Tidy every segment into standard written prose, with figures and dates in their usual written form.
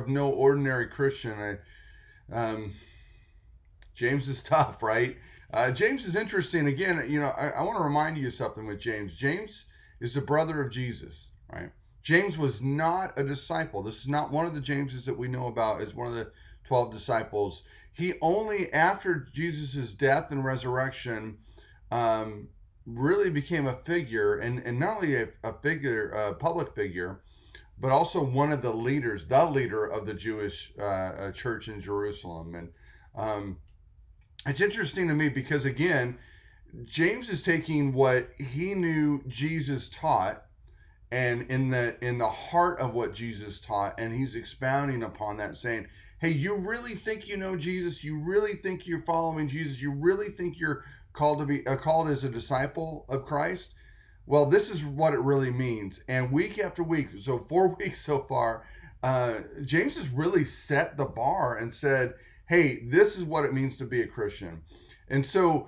of no ordinary Christian. James is tough, right? James is interesting. Again, I want to remind you of something with James. James is the brother of Jesus, right? James was not a disciple. This is not one of the Jameses that we know about as one of the 12 disciples. He only, after Jesus' death and resurrection, really became a figure, and not only a figure, a public figure, but also one of the leaders, the leader of the Jewish church in Jerusalem. And it's interesting to me because, again, James is taking what he knew Jesus taught, and in the heart of what Jesus taught, and he's expounding upon that, saying, hey, you really think you know Jesus? You really think you're following Jesus? You really think you're called to be called as a disciple of Christ? Well, this is what it really means. And week after week, so 4 weeks so far, James has really set the bar and said, hey, this is what it means to be a Christian. And so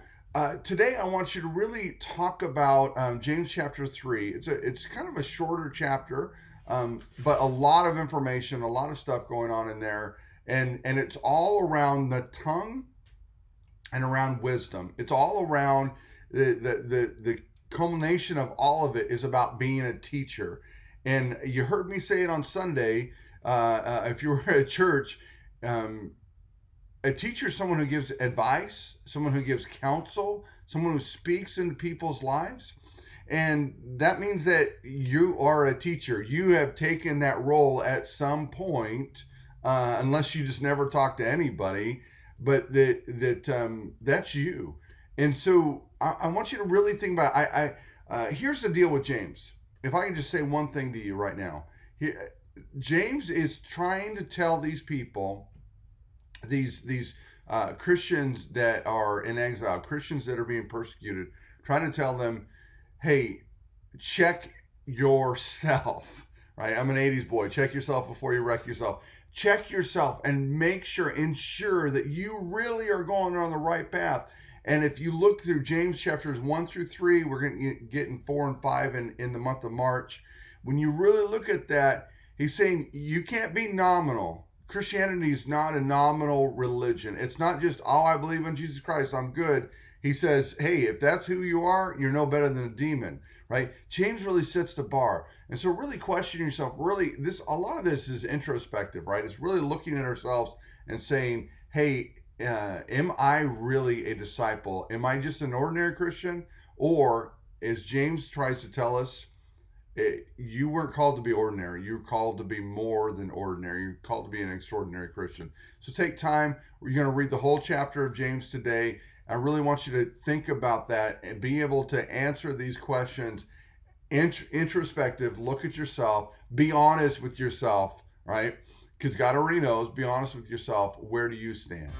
today I want you to really talk about James chapter 3. It's kind of a shorter chapter, but a lot of information, a lot of stuff going on in there. And it's all around the tongue and around wisdom. It's all around the culmination of all of it is about being a teacher. And you heard me say it on Sunday, if you were at church, a teacher is someone who gives advice, someone who gives counsel, someone who speaks into people's lives. And that means that you are a teacher. You have taken that role at some point, unless you just never talk to anybody, but that's you. And so I want you to really think about, here's the deal with James. If I can just say one thing to you right now. James is trying to tell these people, these Christians that are in exile, Christians that are being persecuted, trying to tell them, hey, check yourself, right? I'm an 80s boy. Check yourself before you wreck yourself. Check yourself and ensure that you really are going on the right path. And if you look through James chapters 1 through 3, we're going to get in 4 and 5 in the month of March. When you really look at that, he's saying you can't be nominal. Christianity is not a nominal religion. It's not just, oh, I believe in Jesus Christ, I'm good. He says, hey, if that's who you are, you're no better than a demon, right? James really sets the bar. And so really questioning yourself, a lot of this is introspective, right? It's really looking at ourselves and saying, hey, am I really a disciple? Am I just an ordinary Christian? Or, as James tries to tell us, you weren't called to be ordinary. You're called to be more than ordinary. You're called to be an extraordinary Christian. So take time. We're going to read the whole chapter of James today. I really want you to think about that and be able to answer these questions. Introspective, look at yourself, be honest with yourself, right? Because God already knows. Be honest with yourself. Where do you stand?